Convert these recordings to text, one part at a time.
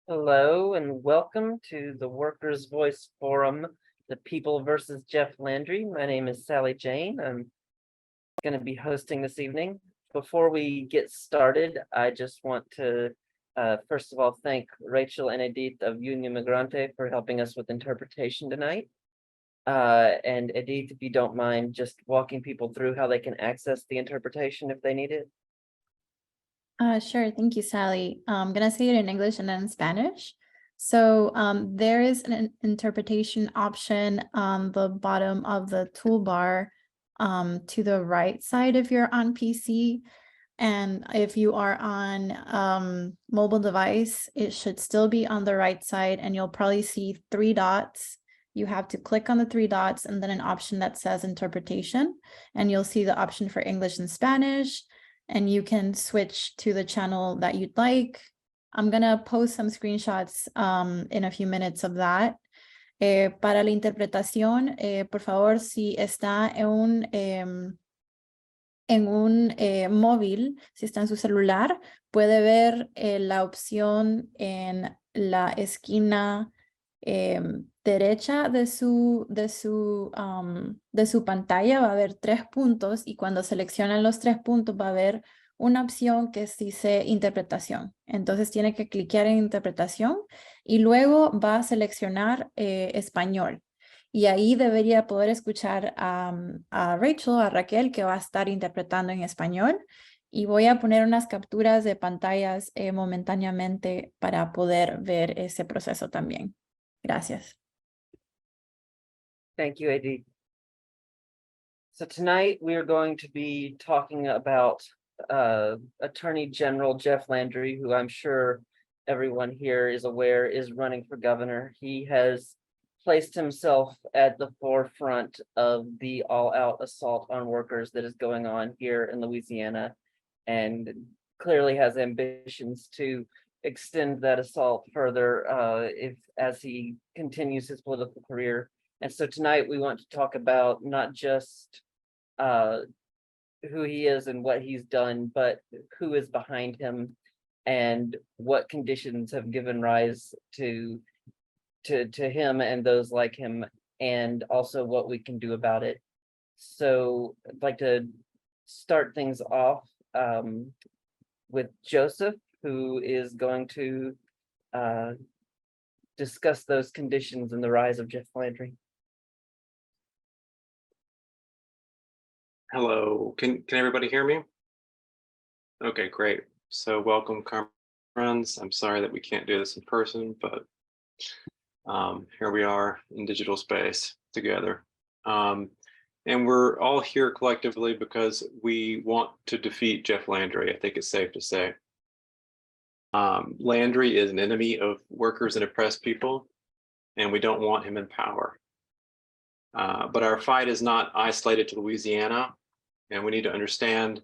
Hello and welcome to the Workers' Voice Forum, The People versus Jeff Landry. My name is Sally Jane. I'm going to be hosting this evening. Before we get started, I just want to first of all thank Rachel and Edith of Union Migrante for helping us with interpretation tonight. And Edith, if you don't mind just walking people through how they can access the interpretation if they need it. Sure. Thank you, Sally. I'm going to say it in English and then in Spanish. So there is an interpretation option on the bottom of the toolbar to the right side if you're on PC. And if you are on mobile device, it should still be on the right side, and you'll probably see 3 dots. You have to click on the 3 dots and then an option that says interpretation, and you'll see the option for English and Spanish. And you can switch to the channel that you'd like. I'm gonna post some screenshots in a few minutes of that. Para la interpretación, por favor, si está en un móvil, si está en su celular, puede ver la opción en la esquina derecha de su pantalla. Va a haber 3 puntos, y cuando seleccionan los 3 puntos va a haber una opción que dice interpretación. Entonces tiene que cliquear en interpretación y luego va a seleccionar español. Y ahí debería poder escuchar a Rachel, a Raquel, que va a estar interpretando en español. Y voy a poner unas capturas de pantallas momentáneamente para poder ver ese proceso también. Gracias. Thank you, Edith. So tonight we are going to be talking about Attorney General Jeff Landry, who I'm sure everyone here is aware is running for governor. He has placed himself at the forefront of the all-out assault on workers that is going on here in Louisiana, and clearly has ambitions to extend that assault further as he continues his political career. And so tonight we want to talk about not just who he is and what he's done, but who is behind him and what conditions have given rise to him and those like him, and also what we can do about it. So I'd like to start things off with Joseph, who is going to discuss those conditions and the rise of Jeff Landry. Hello, can everybody hear me? Okay, great. So welcome, friends. I'm sorry that we can't do this in person, but here we are in digital space together. And we're all here collectively because we want to defeat Jeff Landry. I think it's safe to say. Landry is an enemy of workers and oppressed people, and we don't want him in power. But our fight is not isolated to Louisiana, and we need to understand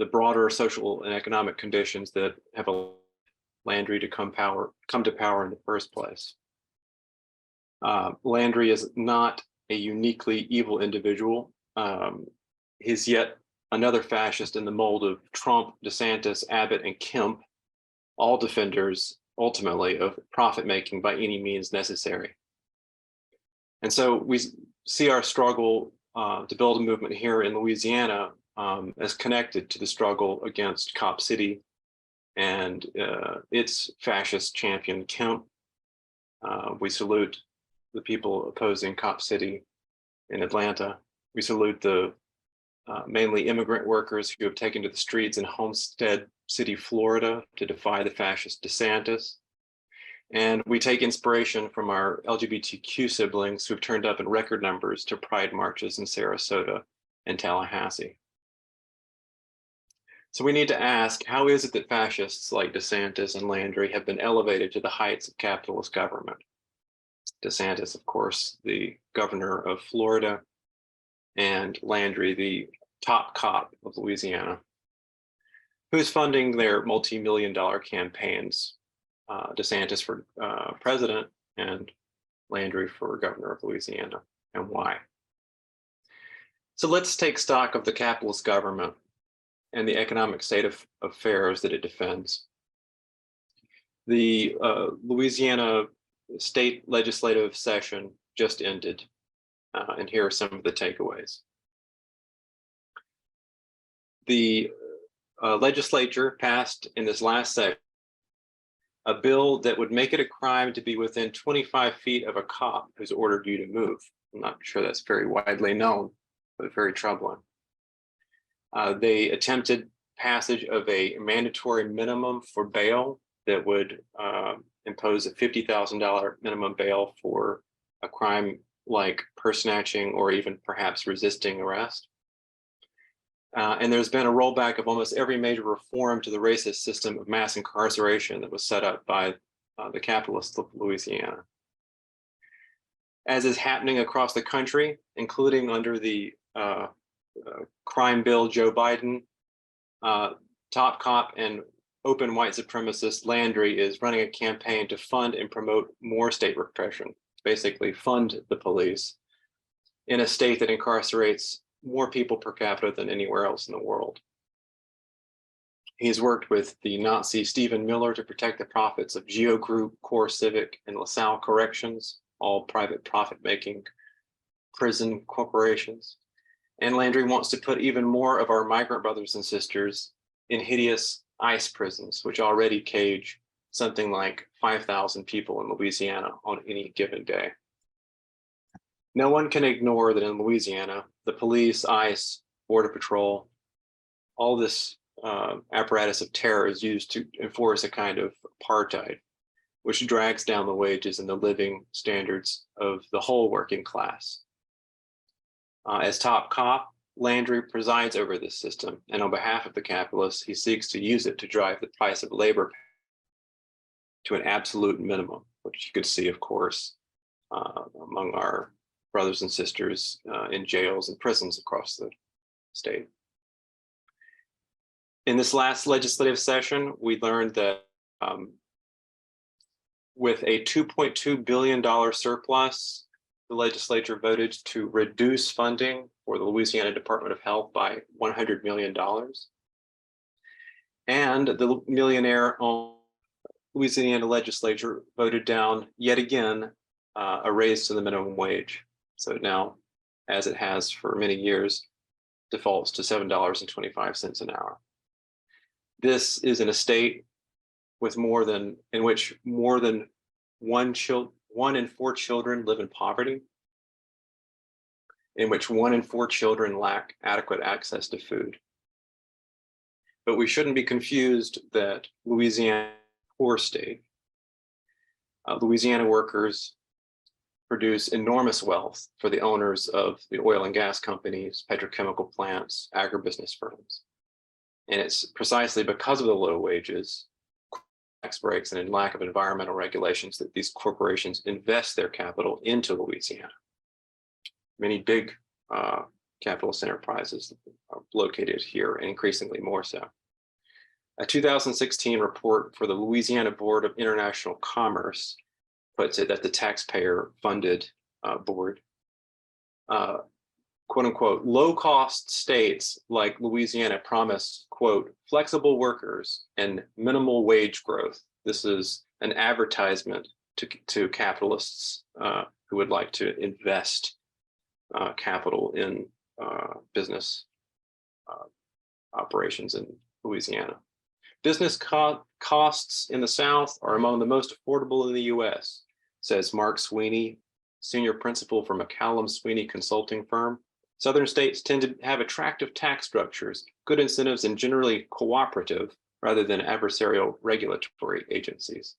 the broader social and economic conditions that have allowed Landry to come to power in the first place. Landry is not a uniquely evil individual. He's yet another fascist in the mold of Trump, DeSantis, Abbott, and Kemp, all defenders ultimately of profit-making by any means necessary. And so we see our struggle to build a movement here in Louisiana as connected to the struggle against Cop City and its fascist champion, Kemp. We salute the people opposing Cop City in Atlanta. We salute the mainly immigrant workers who have taken to the streets in Homestead City, Florida, to defy the fascist DeSantis. And we take inspiration from our LGBTQ siblings who have turned up in record numbers to pride marches in Sarasota and Tallahassee. So we need to ask, how is it that fascists like DeSantis and Landry have been elevated to the heights of capitalist government? DeSantis, of course, the governor of Florida, and Landry, the top cop of Louisiana, who's funding their multi-million-dollar campaigns. DeSantis for president and Landry for governor of Louisiana, and why. So let's take stock of the capitalist government and the economic state of affairs that it defends. The Louisiana state legislative session just ended, and here are some of the takeaways. The legislature passed in this last session a bill that would make it a crime to be within 25 feet of a cop who's ordered you to move. I'm not sure that's very widely known, but very troubling. They attempted passage of a mandatory minimum for bail that would impose a $50,000 minimum bail for a crime like purse snatching or even perhaps resisting arrest. And there's been a rollback of almost every major reform to the racist system of mass incarceration that was set up by the capitalists of Louisiana. As is happening across the country, including under the crime bill Joe Biden, top cop and open white supremacist Landry is running a campaign to fund and promote more state repression, basically fund the police in a state that incarcerates more people per capita than anywhere else in the world. He's worked with the Nazi Stephen Miller to protect the profits of Geo Group, Core Civic, and LaSalle Corrections, all private profit-making prison corporations. And Landry wants to put even more of our migrant brothers and sisters in hideous ICE prisons, which already cage something like 5,000 people in Louisiana on any given day. No one can ignore that in Louisiana, the police, ICE, Border Patrol, all this apparatus of terror is used to enforce a kind of apartheid, which drags down the wages and the living standards of the whole working class. As top cop, Landry presides over this system, and on behalf of the capitalists, he seeks to use it to drive the price of labor to an absolute minimum, which you could see, of course, among our brothers and sisters in jails and prisons across the state. In this last legislative session, we learned that with a $2.2 billion surplus, the legislature voted to reduce funding for the Louisiana Department of Health by $100 million. And the millionaire-owned Louisiana legislature voted down yet again a raise to the minimum wage. So now, as it has for many years, defaults to $7.25 an hour. This is in a state with in which more than one in 4 children live in poverty, in which 1 in 4 children lack adequate access to food. But we shouldn't be confused that Louisiana is a poor state. Louisiana workers produce enormous wealth for the owners of the oil and gas companies, petrochemical plants, agribusiness firms. And it's precisely because of the low wages, tax breaks, and in lack of environmental regulations that these corporations invest their capital into Louisiana. Many big capitalist enterprises are located here, and increasingly more so. A 2016 report for the Louisiana Board of International Commerce puts it that the taxpayer-funded board, quote unquote, low-cost states like Louisiana promise, quote, flexible workers and minimal wage growth. This is an advertisement to capitalists who would like to invest capital in business operations in Louisiana. Business costs in the South are among the most affordable in the US, says Mark Sweeney, senior principal for McCallum Sweeney consulting firm. Southern states tend to have attractive tax structures, good incentives, and generally cooperative rather than adversarial regulatory agencies.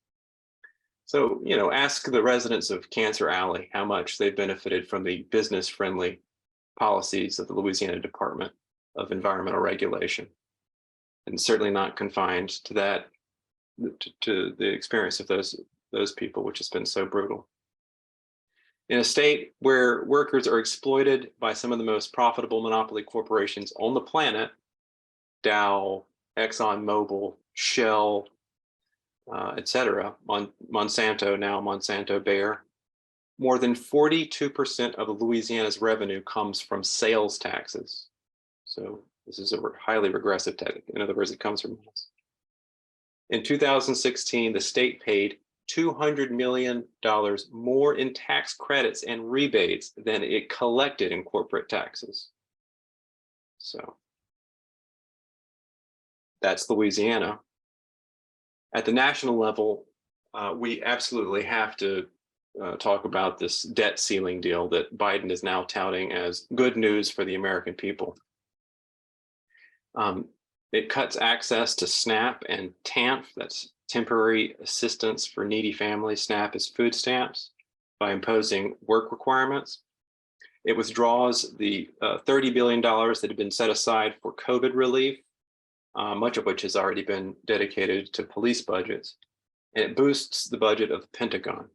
So, ask the residents of Cancer Alley how much they've benefited from the business-friendly policies of the Louisiana Department of Environmental Regulation, and certainly not confined to that, to the experience of those people, which has been so brutal. In a state where workers are exploited by some of the most profitable monopoly corporations on the planet, Dow, ExxonMobil, Shell, etc., Monsanto, now Monsanto Bayer, more than 42% of Louisiana's revenue comes from sales taxes. So this is a highly regressive tax. In other words, it comes from us. In 2016, the state paid $200 million more in tax credits and rebates than it collected in corporate taxes. So that's Louisiana. At the national level, we absolutely have to talk about this debt ceiling deal that Biden is now touting as good news for the American people. It cuts access to SNAP and TANF, that's temporary assistance for needy families. SNAP is food stamps, by imposing work requirements. It withdraws the $30 billion that had been set aside for COVID relief, much of which has already been dedicated to police budgets, and it boosts the budget of the Pentagon.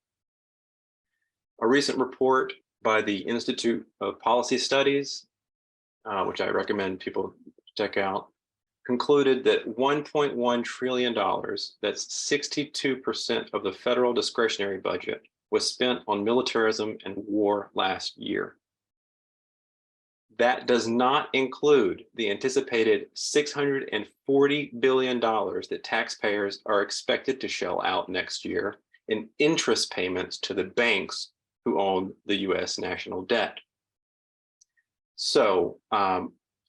A recent report by the Institute of Policy Studies, which I recommend people check out, concluded that $1.1 trillion, that's 62% of the federal discretionary budget, was spent on militarism and war last year. That does not include the anticipated $640 billion that taxpayers are expected to shell out next year in interest payments to the banks who own the US national debt. So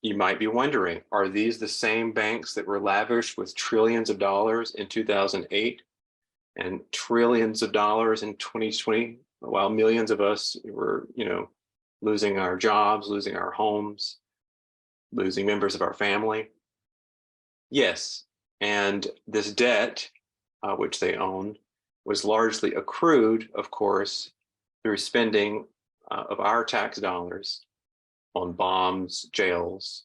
you might be wondering, are these the same banks that were lavished with trillions of dollars in 2008 and trillions of dollars in 2020, while millions of us were, losing our jobs, losing our homes, losing members of our family? Yes, and this debt, which they owned, was largely accrued, of course, through spending of our tax dollars on bombs, jails,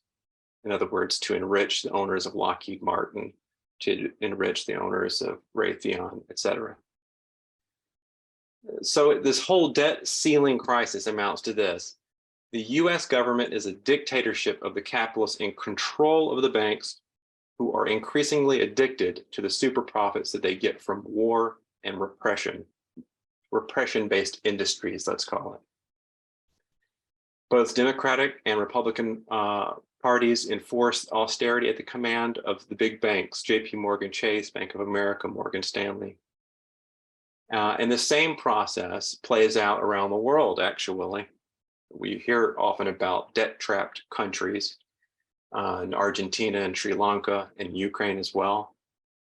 in other words, to enrich the owners of Lockheed Martin, to enrich the owners of Raytheon, et cetera. So this whole debt ceiling crisis amounts to this. The US government is a dictatorship of the capitalists in control of the banks, who are increasingly addicted to the super profits that they get from war and repression-based industries, let's call it. Both Democratic and Republican parties enforced austerity at the command of the big banks, JP Morgan Chase, Bank of America, Morgan Stanley. And the same process plays out around the world, actually. We hear often about debt-trapped countries in Argentina and Sri Lanka and Ukraine as well,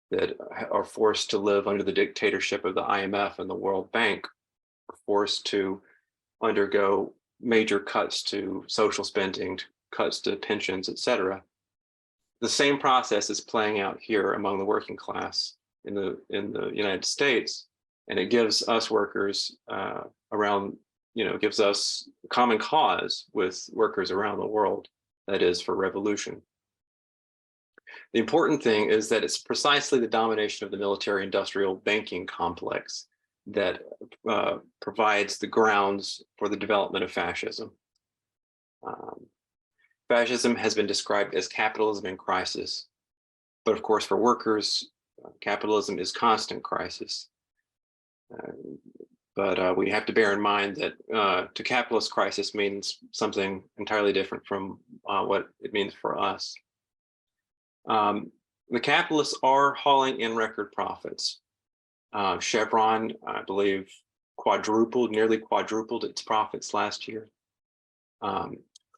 that are forced to live under the dictatorship of the IMF and the World Bank, are forced to undergo major cuts to social spending, cuts to pensions, et cetera. The same process is playing out here among the working class in the United States, and it gives us workers gives us a common cause with workers around the world, that is, for revolution. The important thing is that it's precisely the domination of the military-industrial banking complex that provides the grounds for the development of fascism. Fascism has been described as capitalism in crisis, but of course for workers, capitalism is constant crisis. But we have to bear in mind that to capitalist crisis means something entirely different from what it means for us. The capitalists are hauling in record profits. Chevron, I believe, nearly quadrupled its profits last year.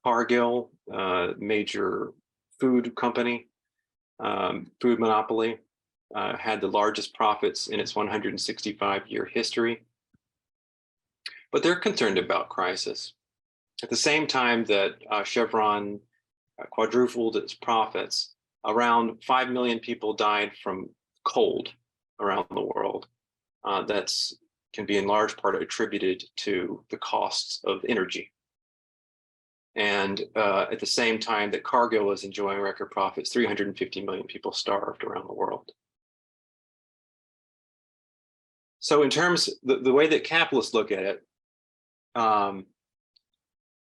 Cargill, major food company, food monopoly, had the largest profits in its 165-year history. But they're concerned about crisis. At the same time that Chevron quadrupled its profits, around 5 million people died from cold around the world. That can be in large part attributed to the costs of energy. And at the same time that Cargill was enjoying record profits, 350 million people starved around the world. So in terms, the way that capitalists look at it,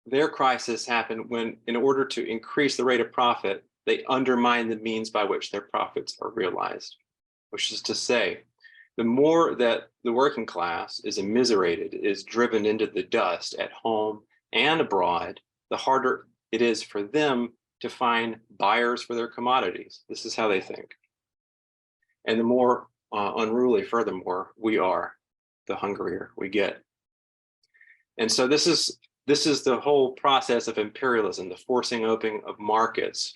their crisis happened when, in order to increase the rate of profit, they undermine the means by which their profits are realized, which is to say, the more that the working class is immiserated, is driven into the dust at home and abroad, the harder it is for them to find buyers for their commodities. This is how they think. And the more unruly, furthermore, we are, the hungrier we get. And so this is the whole process of imperialism, the forcing open of markets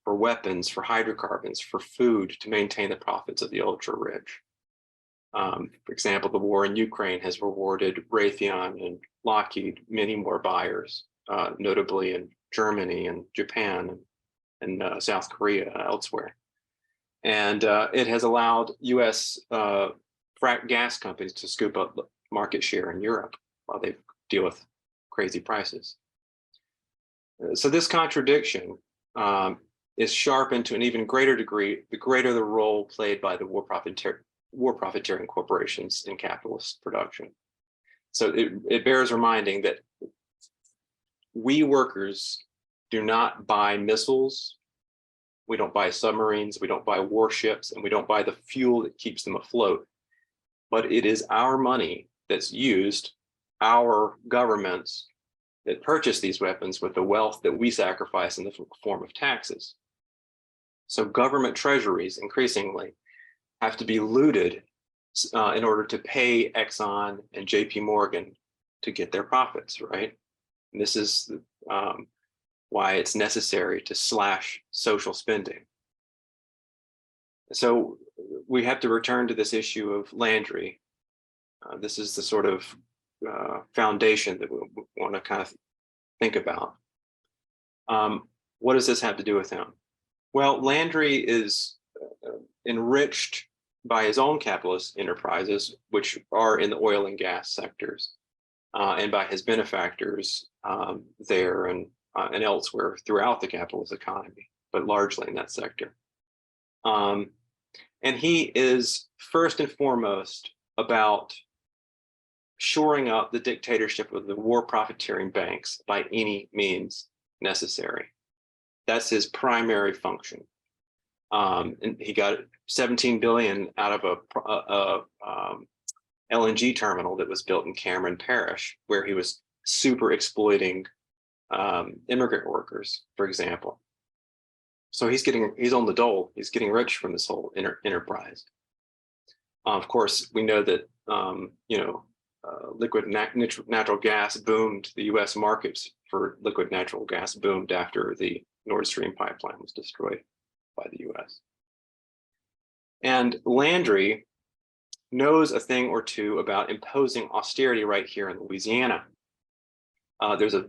for weapons, for hydrocarbons, for food to maintain the profits of the ultra rich. For example, the war in Ukraine has rewarded Raytheon and Lockheed many more buyers, notably in Germany and Japan and South Korea, elsewhere. And it has allowed US frack gas companies to scoop up market share in Europe while they deal with crazy prices. So this contradiction is sharpened to an even greater degree, the greater the role played by the war profiteering corporations in capitalist production. So it bears reminding that we workers do not buy missiles, we don't buy submarines, we don't buy warships, and we don't buy the fuel that keeps them afloat. But it is our money that's used, our governments that purchase these weapons with the wealth that we sacrifice in the form of taxes. So government treasuries increasingly have to be looted in order to pay Exxon and JP Morgan to get their profits, right? And this is why it's necessary to slash social spending. So we have to return to this issue of Landry. This is the sort of foundation that we want to kind of think about. What does this have to do with him? Well, Landry is enriched by his own capitalist enterprises, which are in the oil and gas sectors, and by his benefactors there and elsewhere throughout the capitalist economy, but largely in that sector. And he is first and foremost about shoring up the dictatorship of the war profiteering banks by any means necessary. That's his primary function. And he got 17 billion out of a LNG terminal that was built in Cameron Parish, where he was super exploiting immigrant workers, for example. So he's on the dole. He's getting rich from this whole enterprise. Of course, we know that liquid natural gas boomed. The U.S. markets for liquid natural gas boomed after the Nord Stream pipeline was destroyed by the U.S. And Landry knows a thing or two about imposing austerity right here in Louisiana. There's a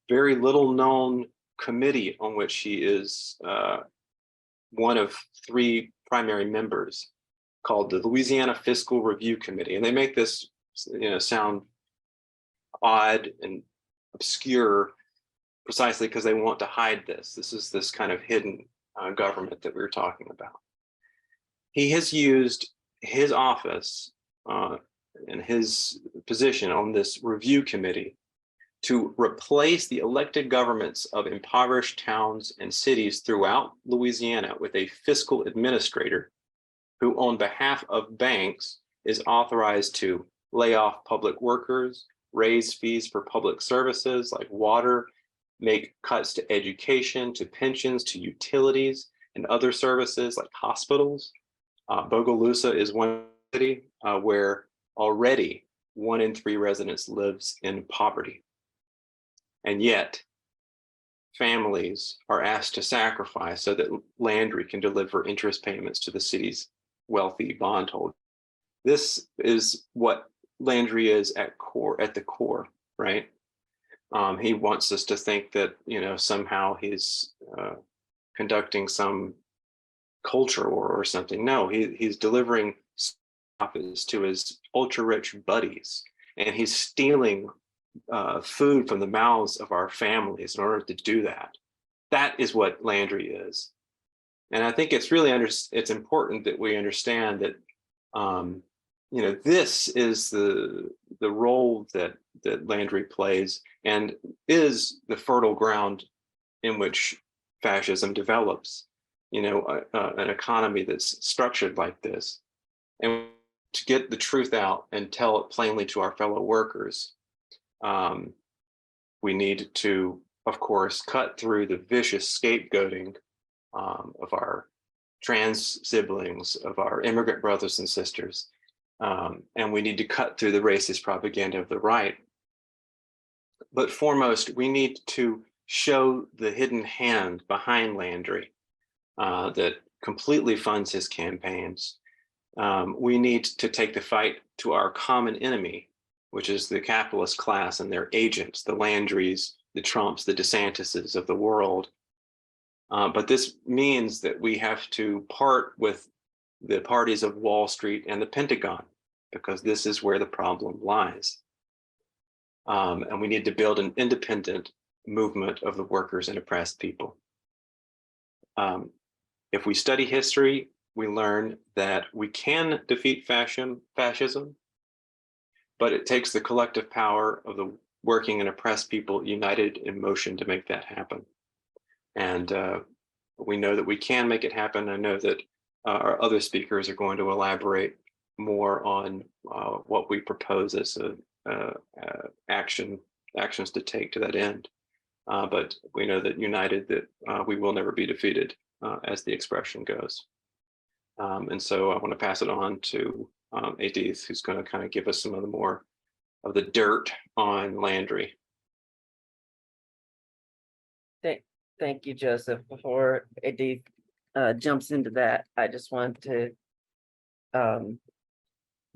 very little known committee on which he is one of 3 primary members, called the Louisiana Fiscal Review Committee. And they make this sound odd and obscure precisely because they want to hide this. This is this kind of hidden government that we were talking about. He has used his office and his position on this review committee to replace the elected governments of impoverished towns and cities throughout Louisiana with a fiscal administrator who, on behalf of banks, is authorized to lay off public workers, raise fees for public services like water, make cuts to education, to pensions, to utilities, and other services like hospitals. Bogalusa is one city where already 1 in 3 residents lives in poverty. And yet, families are asked to sacrifice so that Landry can deliver interest payments to the city's wealthy bondholders. This is what Landry is at the core, right? He wants us to think that somehow he's conducting some culture or something. No, he's delivering profits to his ultra-rich buddies, and he's stealing food from the mouths of our families in order to do that. That is what Landry is. And I think it's really it's important that we understand that this is the role that Landry plays, and is the fertile ground in which fascism develops. An economy that's structured like this. And to get the truth out and tell it plainly to our fellow workers, we need to, of course, cut through the vicious scapegoating of our trans siblings, of our immigrant brothers and sisters. And we need to cut through the racist propaganda of the right. But foremost, we need to show the hidden hand behind Landry that completely funds his campaigns. We need to take the fight to our common enemy, which is the capitalist class and their agents, the Landrys, the Trumps, the DeSantises of the world. But this means that we have to part with the parties of Wall Street and the Pentagon, because this is where the problem lies. And we need to build an independent movement of the workers and oppressed people. If we study history, we learn that we can defeat fascism, but it takes the collective power of the working and oppressed people united in motion to make that happen. And we know that we can make it happen. I know that our other speakers are going to elaborate more on what we propose as actions to take to that end. But we know that united, that we will never be defeated, as the expression goes. And so I want to pass it on to Edith, who's going to kind of give us some of the more of the dirt on Landry. Thank you, Joseph. Before Edith jumps into that, I just want to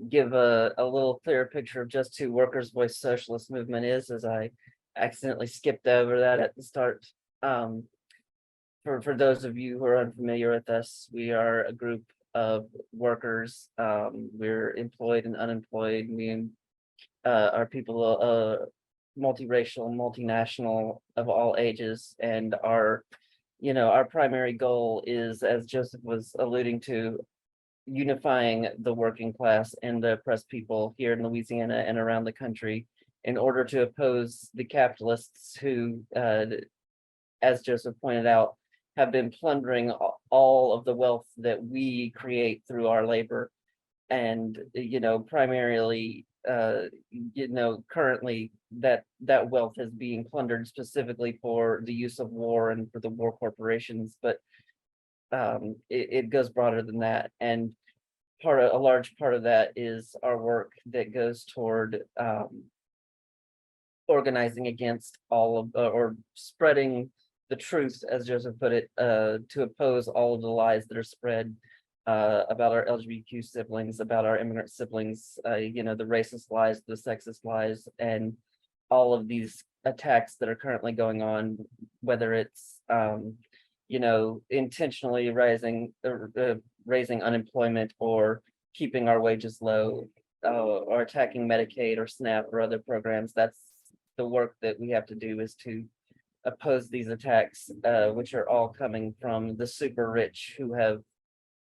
give a little clearer picture of just who Workers' Voice Socialist Movement is, as I accidentally skipped over that at the start. For those of you who are unfamiliar with us, we are a group of workers. We're employed and unemployed. We are people multiracial, multinational, of all ages, and our primary goal is, as Joseph was alluding to, unifying the working class and the oppressed people here in Louisiana and around the country in order to oppose the capitalists who, as Joseph pointed out, have been plundering all of the wealth that we create through our labor. And, primarily, currently that wealth is being plundered specifically for the use of war and for the war corporations, but it goes broader than that. And a large part of that is our work that goes toward organizing against all of, or spreading the truth, as Joseph put it, to oppose all of the lies that are spread about our LGBTQ siblings, about our immigrant siblings, the racist lies, the sexist lies, and all of these attacks that are currently going on, whether it's, intentionally raising unemployment or keeping our wages low, or attacking Medicaid or SNAP or other programs. That's the work that we have to do, is to oppose these attacks, which are all coming from the super rich who have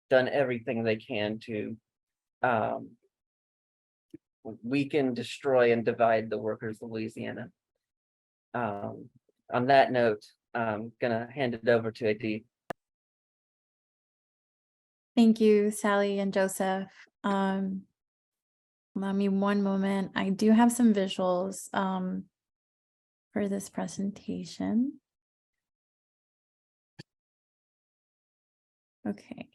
done everything they can to weaken, destroy, and divide the workers of Louisiana. On that note, I'm gonna hand it over to Adi. Thank you, Sally and Joseph. Allow me one moment. I do have some visuals for this presentation. Okay.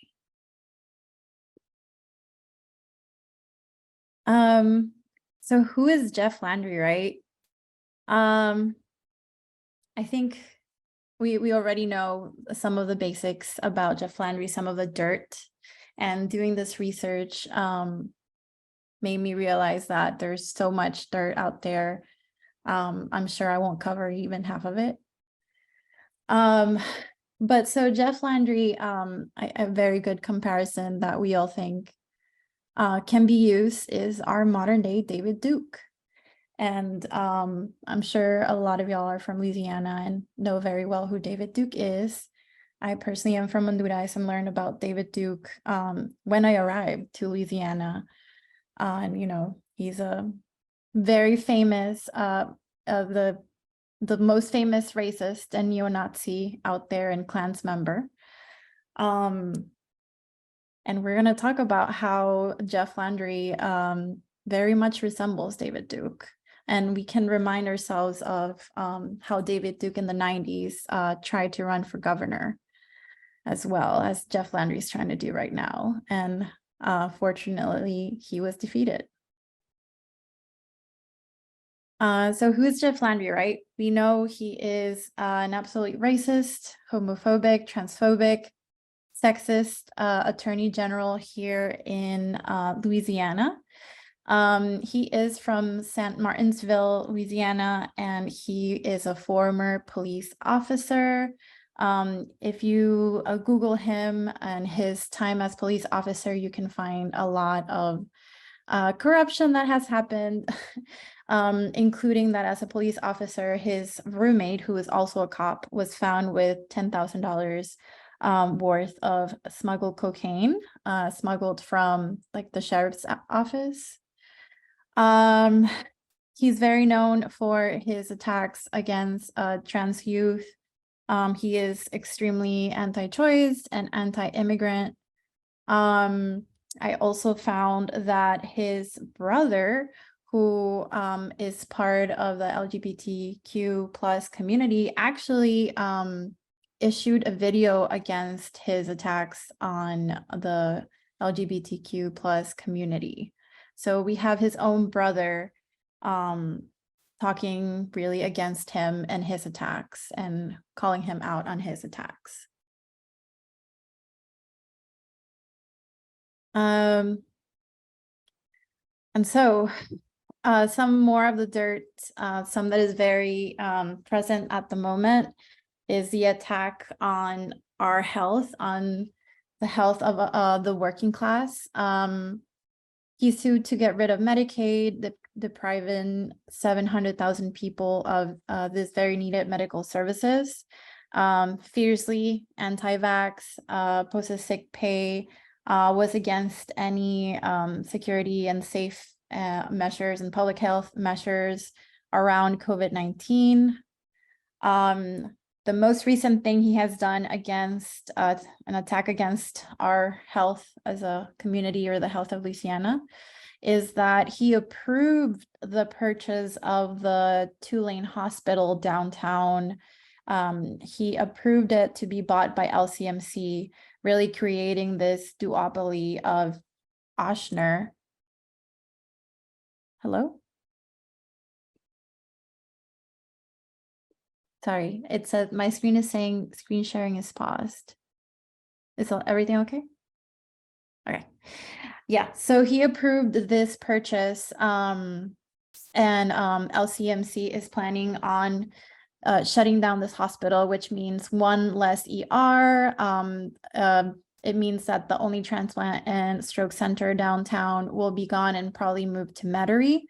So who is Jeff Landry, right? I think we already know some of the basics about Jeff Landry, some of the dirt, and doing this research made me realize that there's so much dirt out there. I'm sure I won't cover even half of it. But so Jeff Landry, a very good comparison that we all think can be used is our modern day David Duke. And I'm sure a lot of y'all are from Louisiana and know very well who David Duke is. I personally am from Honduras and learned about David Duke when I arrived to Louisiana. And he's a very famous, the most famous racist and neo-Nazi out there and Klan's member. And we're going to talk about how Jeff Landry very much resembles David Duke. And we can remind ourselves of how David Duke in the 90s tried to run for governor. as well, as Jeff Landry is trying to do right now. And fortunately, he was defeated. So who's Jeff Landry, right? We know he is an absolute racist, homophobic, transphobic, sexist attorney general here in Louisiana. He is from St. Martinsville, Louisiana, and he is a former police officer. If you Google him and his time as police officer, you can find a lot of corruption that has happened, including that as a police officer, his roommate, who is also a cop, was found with $10,000 worth of smuggled cocaine, smuggled from like the sheriff's office. He's very known for his attacks against trans youth. He is extremely anti-choice and anti-immigrant. I also found that his brother, who is part of the LGBTQ plus community, actually issued a video against his attacks on the LGBTQ plus community. So we have his own brother talking really against him and his attacks and calling him out on his attacks. And so some more of the dirt, some that is very present at the moment, is the attack on our health, on the health of the working class. He sued to get rid of Medicaid, depriving 700,000 people of this very needed medical services. Fiercely anti-vax, posted sick pay, was against any security and safe measures and public health measures around COVID-19. The most recent thing he has done against an attack against our health as a community, or the health of Louisiana, is that he approved the purchase of the 2-lane hospital downtown. He approved it to be bought by LCMC, really creating this duopoly of Ochsner. Hello? Sorry, it said my screen is saying screen sharing is paused. Is everything okay? Okay. Yeah, so he approved this purchase, and LCMC is planning on shutting down this hospital, which means one less ER. It means that the only transplant and stroke center downtown will be gone and probably move to Metairie.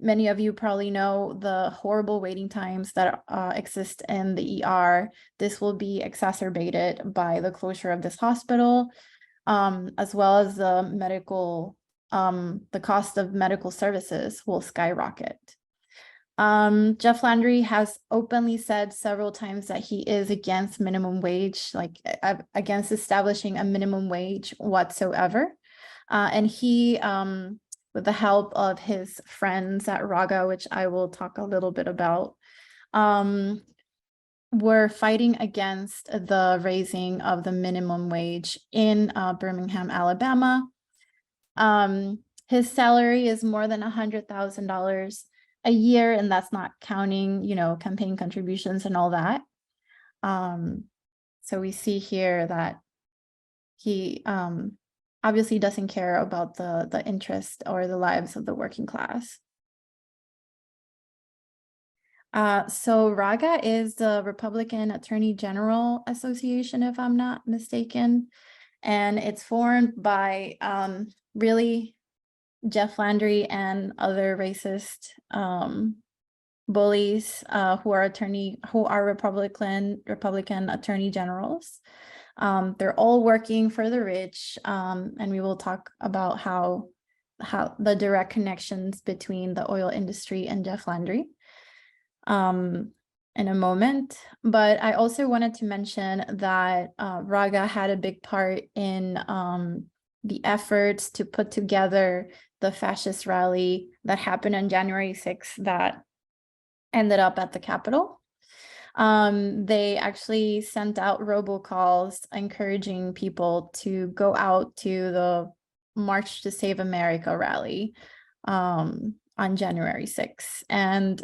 Many of you probably know the horrible waiting times that exist in the ER. This will be exacerbated by the closure of this hospital, as well as the cost of medical services will skyrocket. Jeff Landry has openly said several times that he is against minimum wage, like against establishing a minimum wage whatsoever. And he, with the help of his friends at Raga, which I will talk a little bit about, were fighting against the raising of the minimum wage in Birmingham, Alabama. His salary is more than $100,000 a year, and that's not counting, campaign contributions and all that. So we see here that he obviously doesn't care about the interest or the lives of the working class. So RAGA is the Republican Attorney General Association, if I'm not mistaken, and it's formed by really Jeff Landry and other racist bullies who are Republican attorney generals. They're all working for the rich, and we will talk about how the direct connections between the oil industry and Jeff Landry in a moment. But I also wanted to mention that Raga had a big part in the efforts to put together the fascist rally that happened on January 6th that ended up at the Capitol. They actually sent out robocalls encouraging people to go out to the March to Save America rally on January 6th. And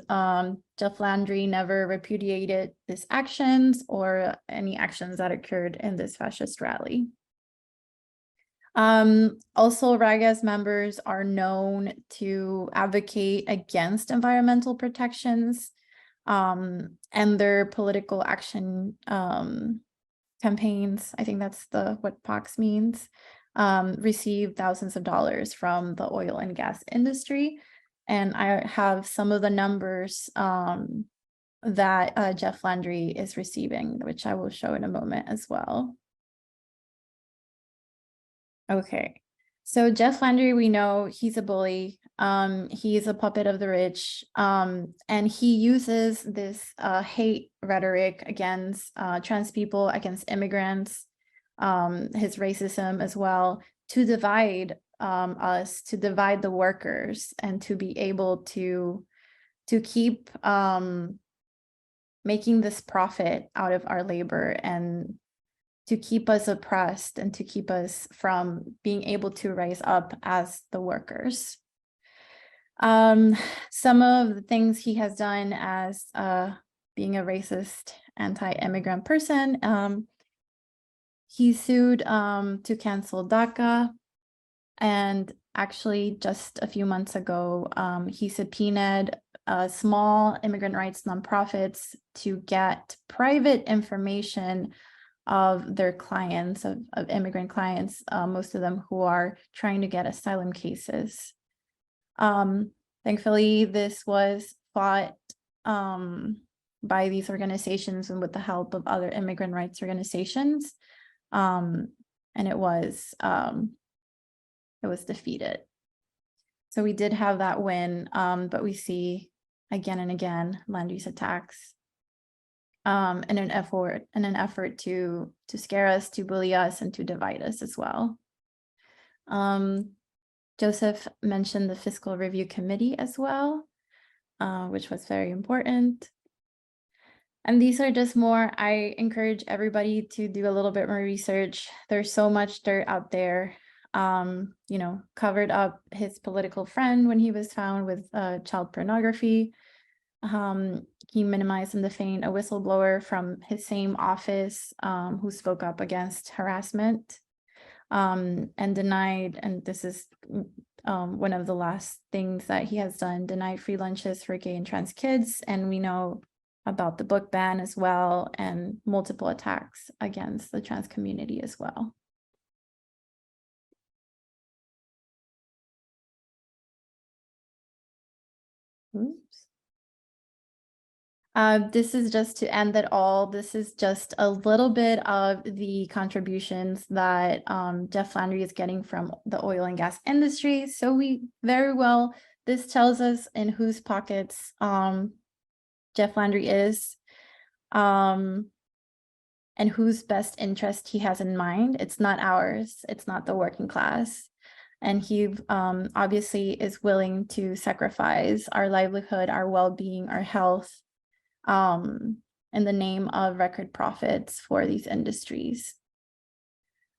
Jeff Landry never repudiated these actions or any actions that occurred in this fascist rally. Also, RAGA's members are known to advocate against environmental protections, and their political action campaigns, I think that's what POX means, receive thousands of dollars from the oil and gas industry. And I have some of the numbers that Jeff Landry is receiving, which I will show in a moment as well. Okay, so Jeff Landry, we know he's a bully. He's a puppet of the rich, and he uses this hate rhetoric against trans people, against immigrants, his racism as well, to divide us, to divide the workers, and to be able to keep making this profit out of our labor, and to keep us oppressed, and to keep us from being able to rise up as the workers. Some of the things he has done as being a racist, anti-immigrant person, he sued to cancel DACA, and actually just a few months ago, he subpoenaed small immigrant rights nonprofits to get private information of their clients, of immigrant clients, most of them who are trying to get asylum cases. Thankfully, this was fought by these organizations and with the help of other immigrant rights organizations, and it was defeated. So we did have that win, but we see again and again Landry's attacks in an effort to scare us, to bully us, and to divide us as well. Joseph mentioned the Fiscal Review Committee as well, which was very important. And these are just more, I encourage everybody to do a little bit more research. There's so much dirt out there. You know, covered up his political friend when he was found with child pornography. He minimized and defamed a whistleblower from his same office who spoke up against harassment, and denied, and this is one of the last things that he has done, denied free lunches for gay and trans kids. And we know about the book ban as well, and multiple attacks against the trans community as well. Oops. This is just to end it all. This is just a little bit of the contributions that Jeff Landry is getting from the oil and gas industry. So we very well, this tells us in whose pockets Jeff Landry is, and whose best interest he has in mind. It's not ours. It's not the working class. And he obviously is willing to sacrifice our livelihood, our well-being, our health, in the name of record profits for these industries.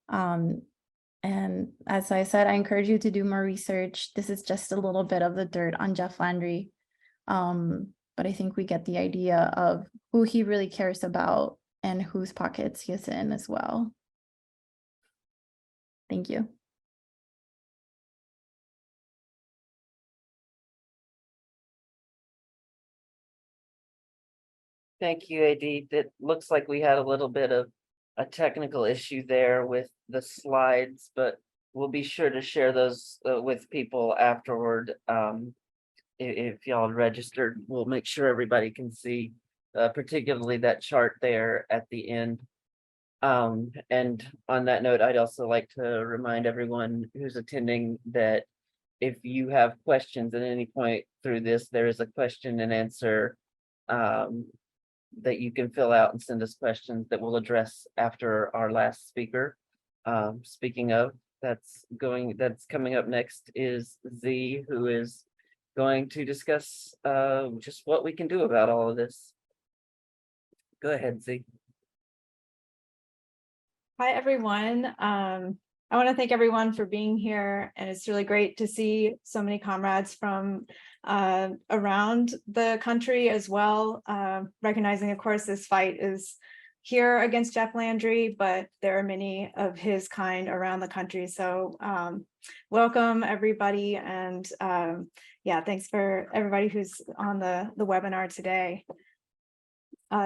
And as I said, I encourage you to do more research. This is just a little bit of the dirt on Jeff Landry. But I think we get the idea of who he really cares about and whose pockets he is in as well. Thank you. Thank you, AD. It looks like we had a little bit of a technical issue there with the slides, but we'll be sure to share those with people afterward. If y'all registered, we'll make sure everybody can see, particularly that chart there at the end. And on that note, I'd also like to remind everyone who's attending that if you have questions at any point through this, there is a question and answer that you can fill out and send us questions that we'll address after our last speaker. Speaking of, that's coming up next is Z, who is going to discuss just what we can do about all of this. Go ahead, Z. Hi, everyone. I want to thank everyone for being here, and it's really great to see so many comrades from around the country as well, recognizing, of course, this fight is here against Jeff Landry, but there are many of his kind around the country. So welcome, everybody, and yeah, thanks for everybody who's on the webinar today.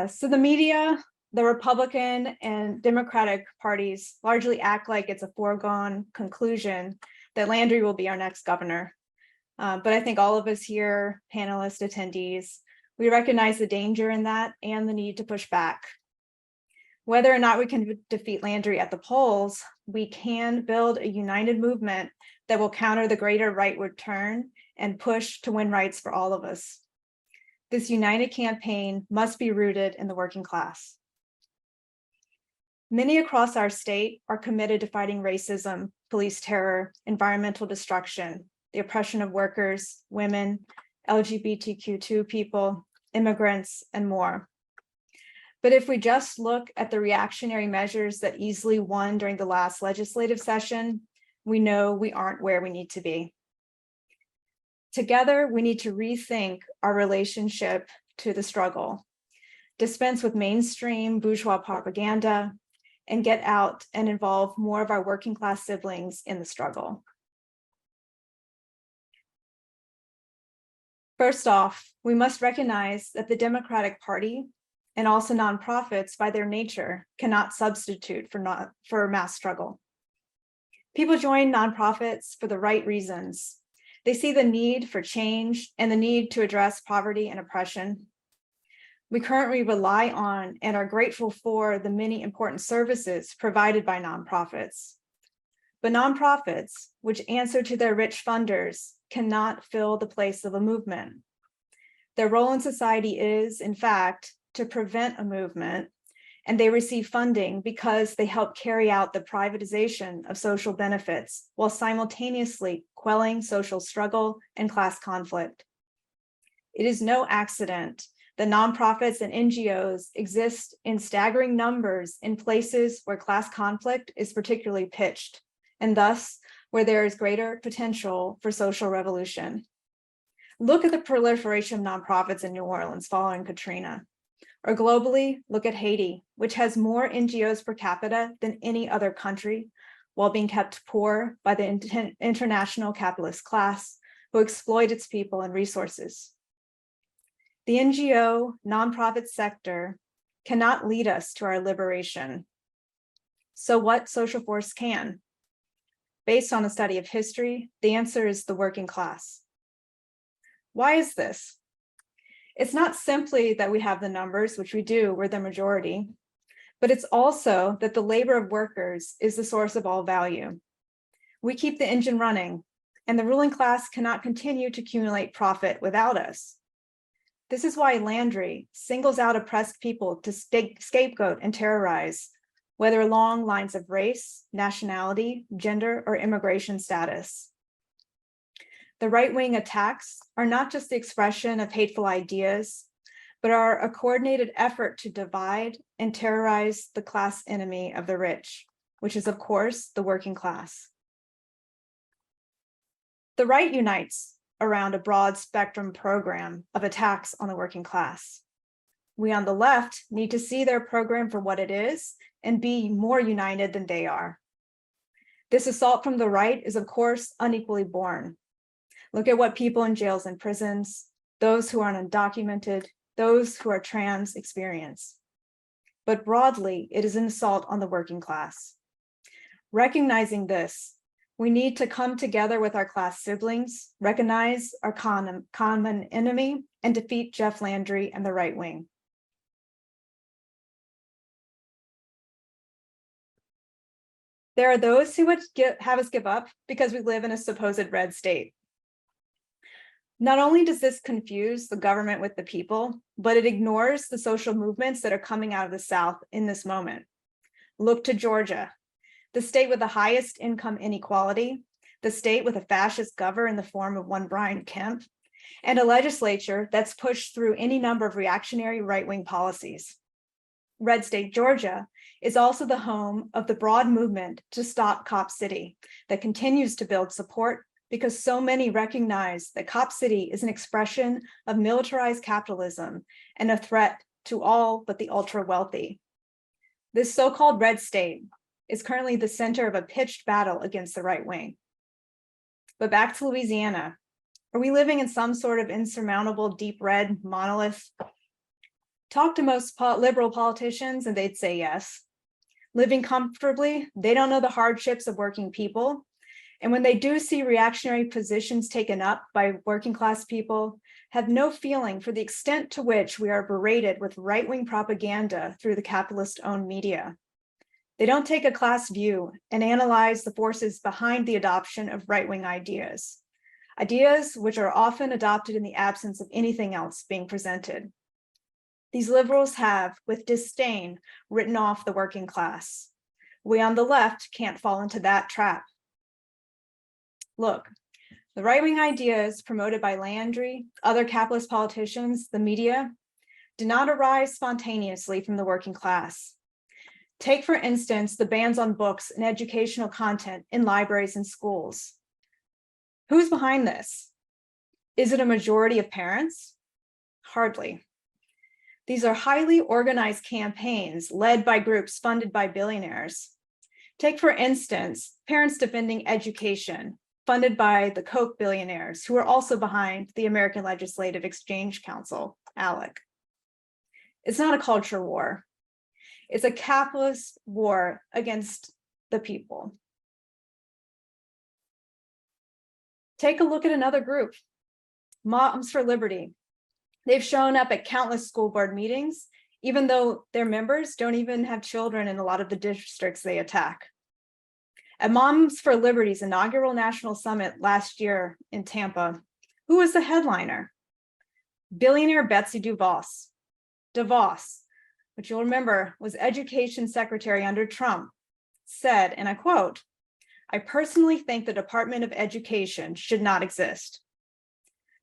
So the media, the Republican and Democratic parties largely act like it's a foregone conclusion that Landry will be our next governor. But I think all of us here, panelists, attendees, we recognize the danger in that and the need to push back. Whether or not we can defeat Landry at the polls, we can build a united movement that will counter the greater rightward turn and push to win rights for all of us. This united campaign must be rooted in the working class. Many across our state are committed to fighting racism, police terror, environmental destruction, the oppression of workers, women, LGBTQ2 people, immigrants, and more. But if we just look at the reactionary measures that easily won during the last legislative session, we know we aren't where we need to be. Together, we need to rethink our relationship to the struggle, dispense with mainstream bourgeois propaganda, and get out and involve more of our working class siblings in the struggle. First off, we must recognize that the Democratic Party and also nonprofits by their nature cannot substitute for mass struggle. People join nonprofits for the right reasons. They see the need for change and the need to address poverty and oppression. We currently rely on and are grateful for the many important services provided by nonprofits. But nonprofits, which answer to their rich funders, cannot fill the place of a movement. Their role in society is, in fact, to prevent a movement, and they receive funding because they help carry out the privatization of social benefits while simultaneously quelling social struggle and class conflict. It is no accident that nonprofits and NGOs exist in staggering numbers in places where class conflict is particularly pitched, and thus where there is greater potential for social revolution. Look at the proliferation of nonprofits in New Orleans following Katrina. Or globally, look at Haiti, which has more NGOs per capita than any other country, while being kept poor by the international capitalist class who exploit its people and resources. The NGO nonprofit sector cannot lead us to our liberation. So what social force can? Based on a study of history, the answer is the working class. Why is this? It's not simply that we have the numbers, which we do, we're the majority, but it's also that the labor of workers is the source of all value. We keep the engine running, and the ruling class cannot continue to accumulate profit without us. This is why Landry singles out oppressed people to scapegoat and terrorize, whether along lines of race, nationality, gender, or immigration status. The right-wing attacks are not just the expression of hateful ideas, but are a coordinated effort to divide and terrorize the class enemy of the rich, which is, of course, the working class. The right unites around a broad spectrum program of attacks on the working class. We on the left need to see their program for what it is and be more united than they are. This assault from the right is, of course, unequally born. Look at what people in jails and prisons, those who are undocumented, those who are trans experience. But broadly, it is an assault on the working class. Recognizing this, we need to come together with our class siblings, recognize our common enemy, and defeat Jeff Landry and the right wing. There are those who would have us give up because we live in a supposed red state. Not only does this confuse the government with the people, but it ignores the social movements that are coming out of the South in this moment. Look to Georgia, the state with the highest income inequality, the state with a fascist governor in the form of one Brian Kemp, and a legislature that's pushed through any number of reactionary right-wing policies. red state, Georgia, is also the home of the broad movement to stop Cop City that continues to build support because so many recognize that Cop City is an expression of militarized capitalism and a threat to all but the ultra wealthy. This so-called red state is currently the center of a pitched battle against the right wing. But back to Louisiana. Are we living in some sort of insurmountable deep red monolith? Talk to most liberal politicians and they'd say yes. Living comfortably, they don't know the hardships of working people. And when they do see reactionary positions taken up by working class people, have no feeling for the extent to which we are berated with right-wing propaganda through the capitalist-owned media. They don't take a class view and analyze the forces behind the adoption of right-wing ideas which are often adopted in the absence of anything else being presented. These liberals have, with disdain, written off the working class. We on the left can't fall into that trap. Look, the right-wing ideas promoted by Landry, other capitalist politicians, the media, did not arise spontaneously from the working class. Take, for instance, the bans on books and educational content in libraries and schools. Who's behind this? Is it a majority of parents? Hardly. These are highly organized campaigns led by groups funded by billionaires. Take, for instance, Parents Defending Education, funded by the Koch billionaires, who are also behind the American Legislative Exchange Council, ALEC. It's not a culture war. It's a capitalist war against the people. Take a look at another group, Moms for Liberty. They've shown up at countless school board meetings, even though their members don't even have children in a lot of the districts they attack. At Moms for Liberty's inaugural national summit last year in Tampa, who was the headliner? Billionaire Betsy DeVos. DeVos, which you'll remember was education secretary under Trump, said, and I quote, "I personally think the Department of Education should not exist."